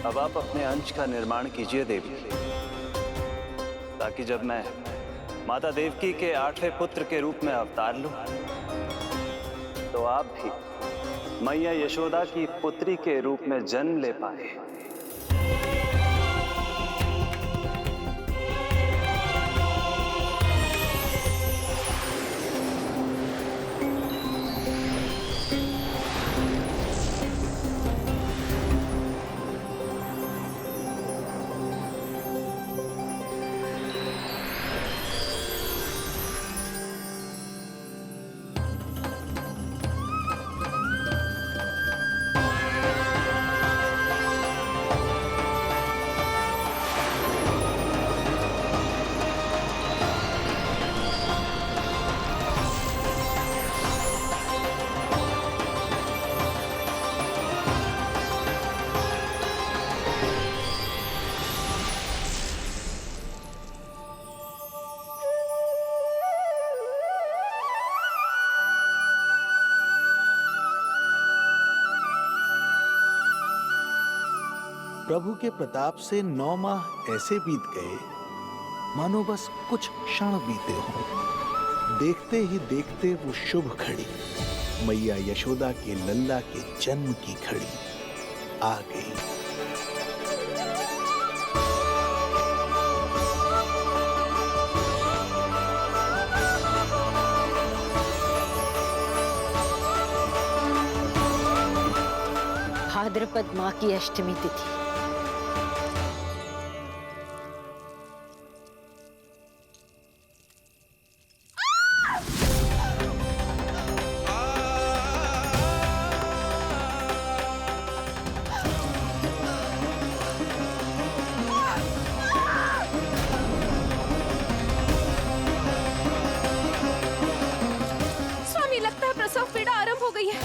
अब आप अपने अंश का निर्माण कीजिए देवी, ताकि जब मैं माता देवकी के 8वें पुत्र के रूप में अवतार लूं, तो आप भी मैया यशोदा की पुत्री के रूप में जन्म ले पाए। प्रभु के प्रताप से 9 माह ऐसे बीत गए मानो बस कुछ क्षण बीते हों। देखते ही देखते वो शुभ घड़ी, मैया यशोदा के लल्ला के जन्म की घड़ी आ गई। भाद्रपद माह की अष्टमी तिथि। स्वामी, लगता है प्रसव पीड़ा आरंभ हो गई है।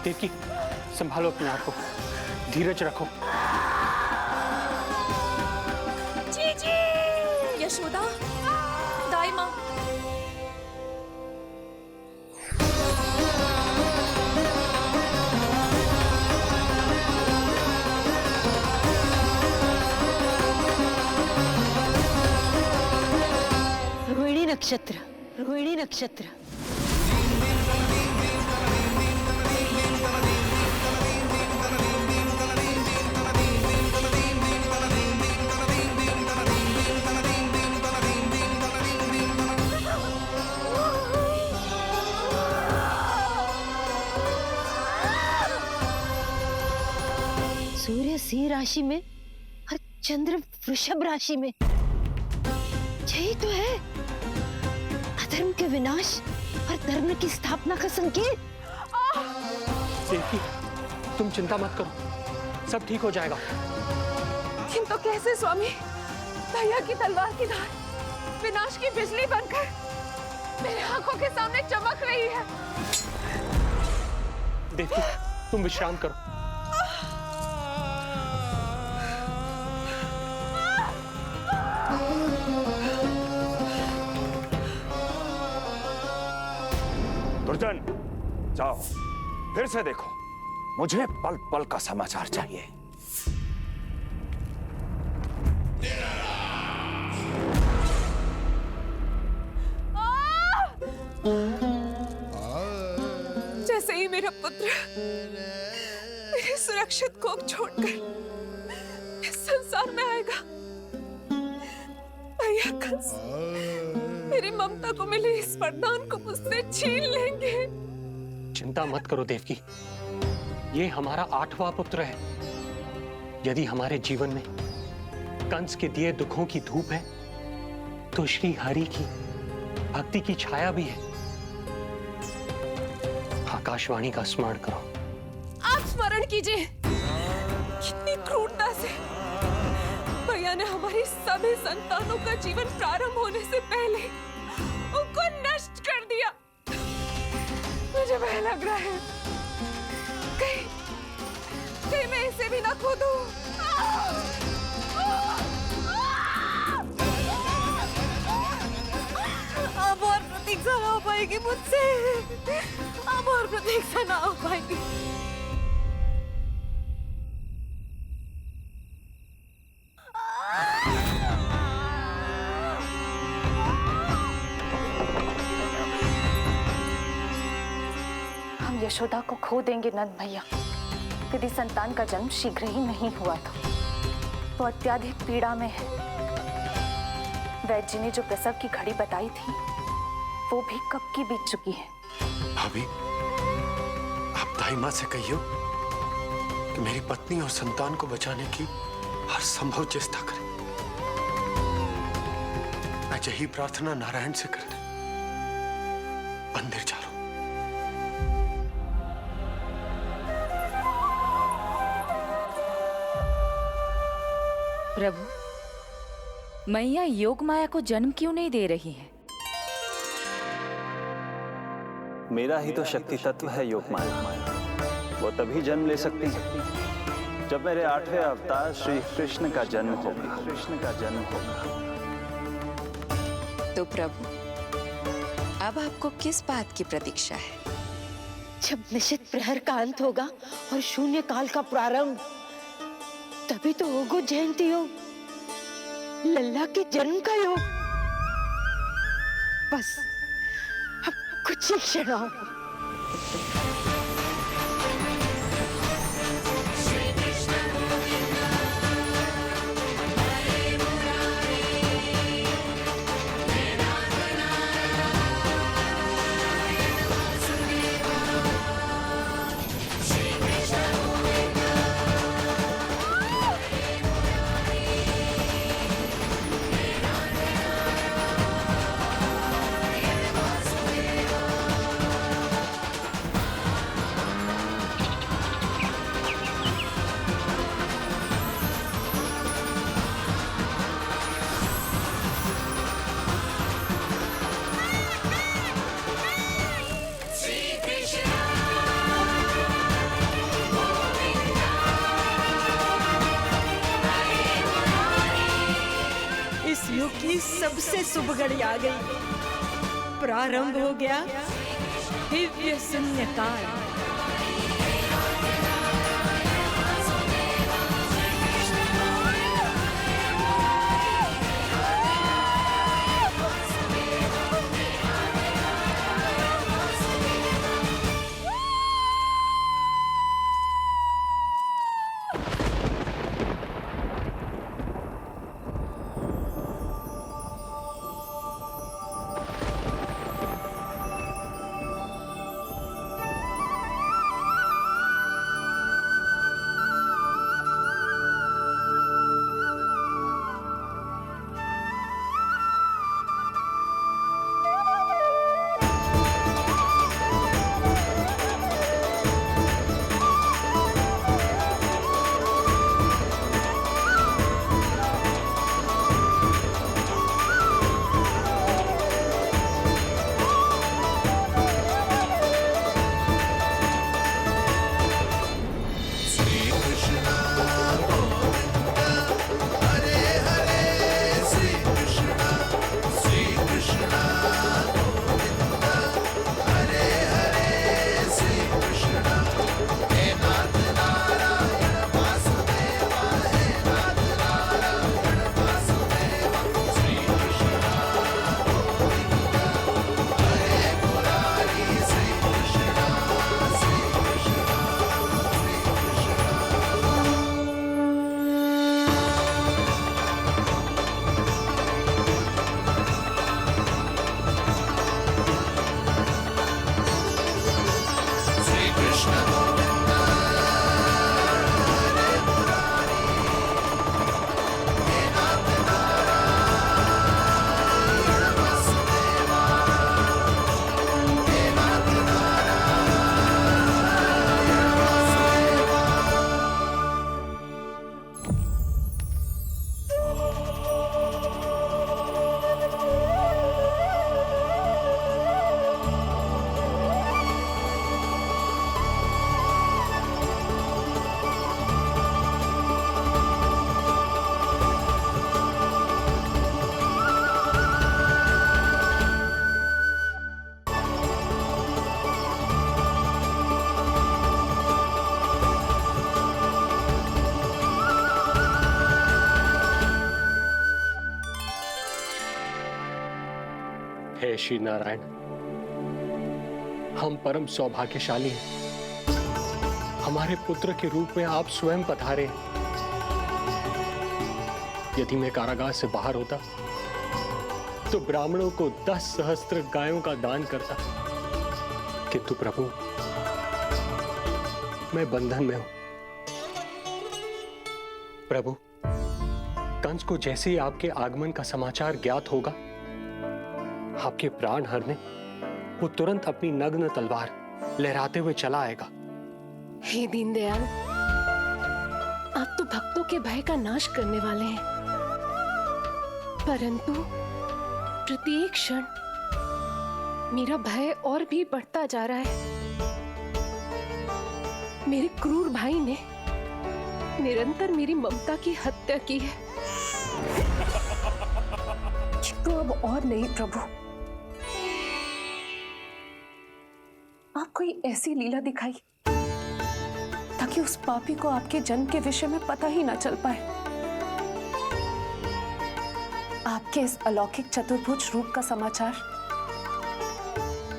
देवकी, संभालो अपने आप को, धीरज रखो। जी जी, यशोदा, दाई माँ। रोहिणी नक्षत्र, रोहिणी नक्षत्र। सूर्य सिंह राशि में और चंद्र वृषभ राशि में। यही तो है अधर्म के विनाश और धर्म की स्थापना का संकेत। देवकी, तुम चिंता मत करो, सब ठीक हो जाएगा। किंतु कैसे स्वामी? भैया की तलवार की धार विनाश की बिजली बनकर मेरे आंखों के सामने चमक रही है। देवकी, तुम विश्राम करो। दुर्जन, जाओ फिर से देखो, मुझे पल पल का समाचार चाहिए। जैसे ही मेरा पुत्र मेरे सुरक्षित कोख छोड़कर इस संसार में आएगा, भैया कंस मेरी ममता को मिले इस वरदान को मुझसे छीन लेंगे। चिंता मत करो देवकी, ये हमारा 8वां पुत्र है। यदि हमारे जीवन में कंस के दिए दुखों की धूप है, तो श्री हरि की भक्ति की छाया भी है। आकाशवाणी का स्मरण करो। आप स्मरण कीजिए। कितनी क्रूरता से भैया ने हमारी सभी संतानों का जीवन प्रारंभ होने से पहले उनको नष्ट कर दिया। मुझे भय लग रहा है, कहीं मैं इसे भी ना खो दूं। अब और प्रतीक्षा ना हो पाएगी मुझसे, अब और प्रतीक्षा ना हो पाएगी। हम यशोदा को खो देंगे नंद भैया, यदि संतान का जन्म शीघ्र ही नहीं हुआ तो। वो अत्यधिक पीड़ा में है। वैद्य जी ने जो प्रसव की घड़ी बताई थी वो भी कब की बीत चुकी है। भाभी, आप दाई माँ से कहियो कि मेरी पत्नी और संतान को बचाने की हर संभव चेष्टा करें। मैं यही प्रार्थना नारायण से करने मंदिर जा रहा हूं। प्रभु, मैया योग माया को जन्म क्यों नहीं दे रही है? मेरा ही तो शक्ति तत्व है योग माया। वो तभी जन्म ले सकती है जब मेरे 8वें अवतार श्री कृष्ण का जन्म होगा। तो प्रभु, अब आपको किस बात की प्रतीक्षा है? जब निश्चित प्रहर का अंत होगा और शून्य काल का प्रारंभ, तभी तो होगो जयंती योग, लल्ला के जन्म का योग। बस अब कुछ ही क्षण और। युग की सबसे शुभ घड़ी आ गई। प्रारंभ हो गया दिव्य शून्य काल। श्री नारायण। हम परम सौभाग्यशाली हैं। हमारे पुत्र के रूप में आप स्वयं पधारे हैं। यदि मैं कारागार से बाहर होता तो ब्राह्मणों को 10 सहस्त्र गायों का दान करता, किंतु प्रभु मैं बंधन में हूं। प्रभु, कंस को जैसे ही आपके आगमन का समाचार ज्ञात होगा, आपके प्राण हरने वो तुरंत अपनी नग्न तलवार लहराते हुए चला आएगा। हे दीनदयाल, आप तो भक्तों के भय का नाश करने वाले हैं, परंतु प्रत्येक क्षण मेरा भय और भी बढ़ता जा रहा है। मेरे क्रूर भाई ने निरंतर मेरी ममता की हत्या की है। तो अब और नहीं प्रभु, आप कोई ऐसी लीला दिखाई ताकि उस पापी को आपके जन्म के विषय में पता ही ना चल पाए। आपके इस अलौकिक चतुर्भुज रूप का समाचार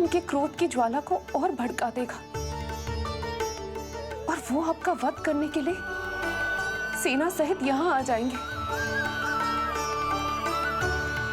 उनके क्रोध की ज्वाला को और भड़का देगा और वो आपका वध करने के लिए सेना सहित यहाँ आ जाएंगे।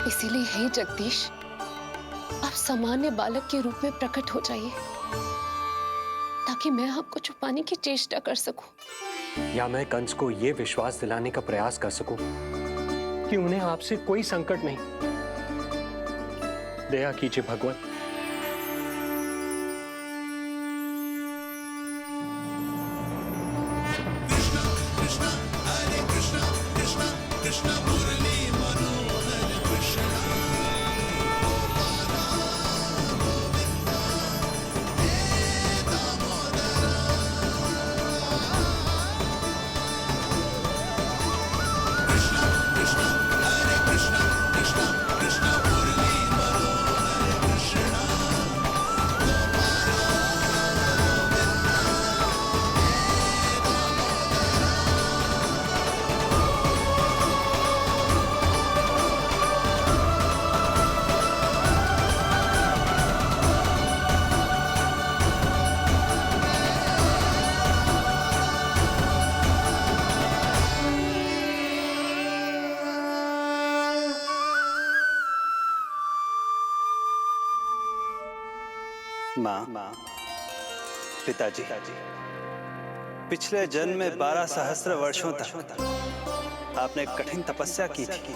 इसीलिए हे जगदीश, आप सामान्य बालक के रूप में प्रकट हो जाइए ताकि मैं आपको छुपाने की चेष्टा कर सकूं। या मैं कंस को यह विश्वास दिलाने का प्रयास कर सकूं कि उन्हें आपसे कोई संकट नहीं। दया कीजिए भगवान। माँ, पिताजी, पिछले जन्म में 12 सहस्त्र वर्षों तक आपने कठिन तपस्या की थी।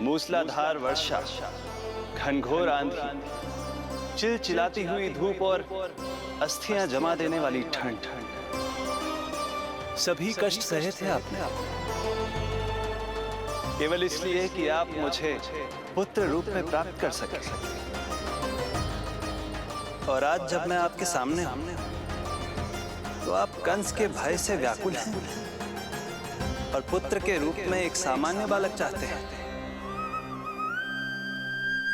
मूसलाधार वर्षा, घनघोर आंधी, चिलचिलाती हुई धूप और अस्थियां जमा देने वाली ठंड, सभी कष्ट सहे थे आपने, केवल इसलिए कि आप मुझे पुत्र रूप में प्राप्त कर सके। और आज जब मैं आपके सामने हूं, तो आप कंस के भय से व्याकुल हैं और पुत्र के रूप में एक सामान्य बालक चाहते हैं।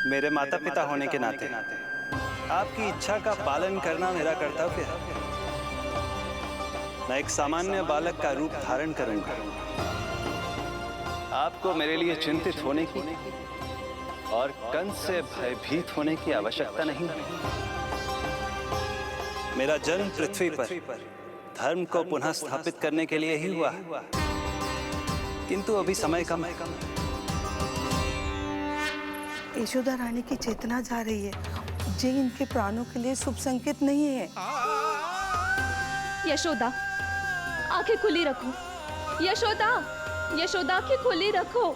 मेरे माता पिता होने के नाते आपकी इच्छा का पालन करना मेरा कर्तव्य है। मैं एक सामान्य बालक का रूप धारण करूंगा। आपको मेरे लिए चिंतित होने की और कंस से भयभीत होने की आवश्यकता नहीं। मेरा जन्म पृथ्वी पर धर्म को पुनः स्थापित करने के लिए ही हुआ, किंतु अभी समय कम है। यशोदा रानी की चेतना जा रही है, ये इनके प्राणों के लिए शुभ संकेत नहीं है। यशोदा, आंखें खुली रखो। यशोदा, यशोदा आंखें खुली रखो।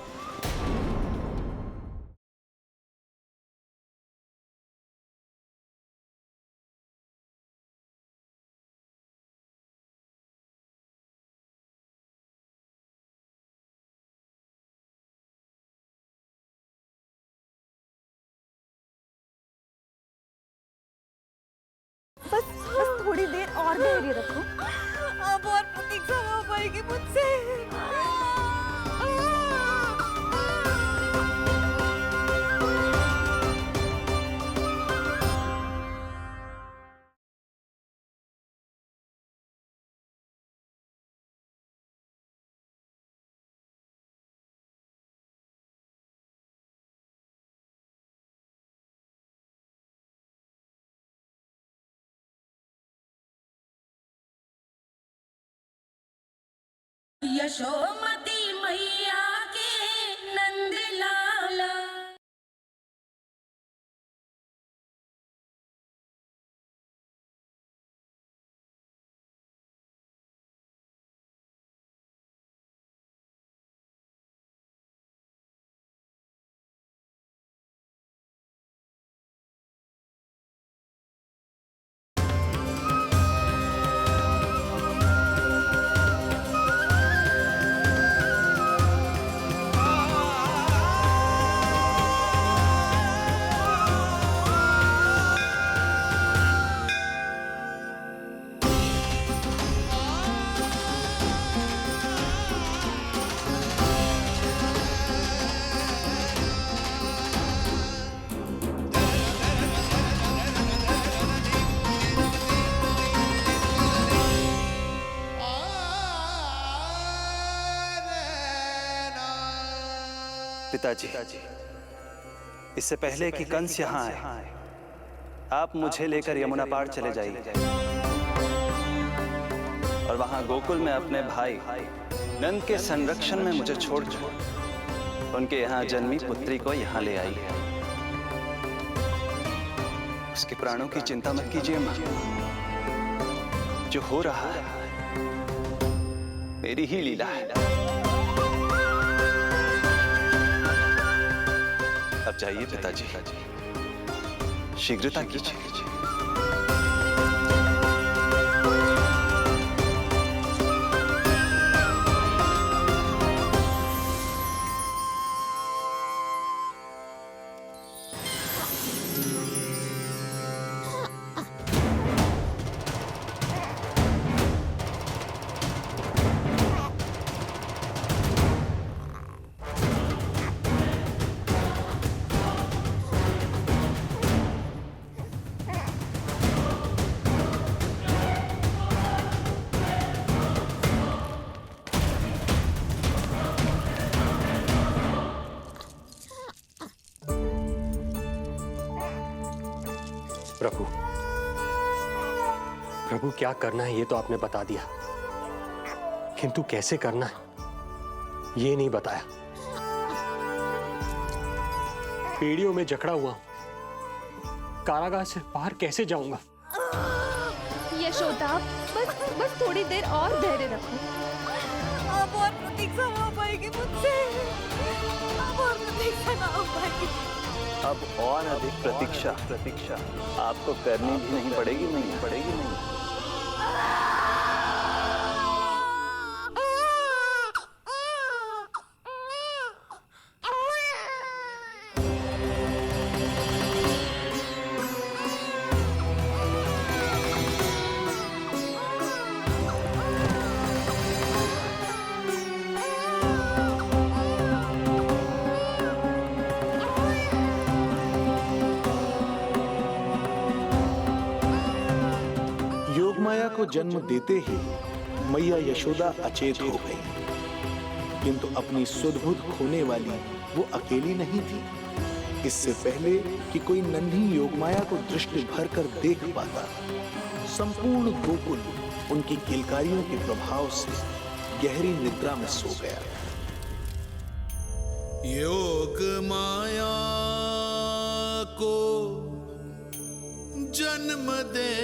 बस थोड़ी देर और धैर्य रखो। अब और प्रतीक्षा हो पाएगी मुझसे। यशोमती मैया के नंद लाला। पिताजी, इससे पहले कि कंस यहाँ आए, आप मुझे लेकर यमुना पार चले जाइए और वहां गोकुल में अपने भाई नंद के संरक्षण में मुझे छोड़ उनके यहाँ जन्मी पुत्री को यहाँ ले आई। उसके प्राणों की चिंता मत कीजिए मां, जो हो रहा है मेरी ही लीला है। अब जाइए पिताजी, शीघ्रता कीजिए। प्रभु, प्रभु क्या करना है ये तो आपने बता दिया, किंतु कैसे करना है ये नहीं बताया। पेड़ियों में जकड़ा हुआ हूं, कारागार से बाहर कैसे जाऊंगा? यशोदा, बस थोड़ी देर और धैर्य रखो। अब और प्रतीक्षा ना हो पाएगी मुझसे, अब और प्रतीक्षा ना हो पाएगी। अब और अधिक प्रतीक्षा आपको करनी भी नहीं पड़ेगी। योगमाया को जन्म देते ही मैया यशोदा अचेत हो गई, किंतु अपनी सुध-बुध खोने वाली वो अकेली नहीं थी। इससे पहले कि कोई नन्ही योगमाया को दृष्टि भर कर देख पाता, संपूर्ण गोकुल उनकी किलकारियों के प्रभाव से गहरी निद्रा में सो गया। योग माया को जन्म दे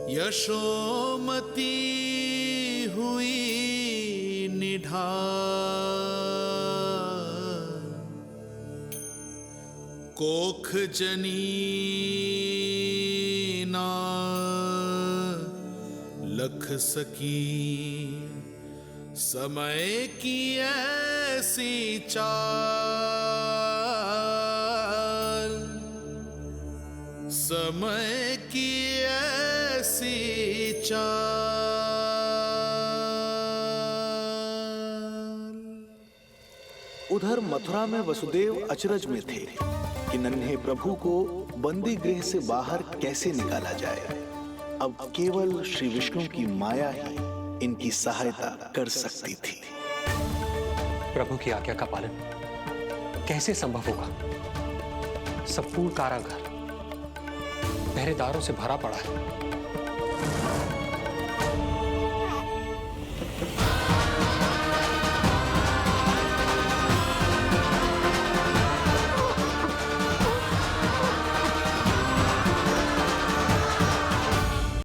यशोमती हुई निढाल, कोख जनी ना लख सकी, समय की ऐसी चाल, समय की ऐसी चाल। उधर मथुरा में वसुदेव अचरज में थे कि नन्हे प्रभु को बंदी गृह से बाहर कैसे निकाला जाए। अब केवल श्री विष्णु की माया ही इनकी सहायता कर सकती थी। प्रभु की आज्ञा का पालन कैसे संभव होगा? संपूर्ण कारागार पहरेदारों से भरा पड़ा है।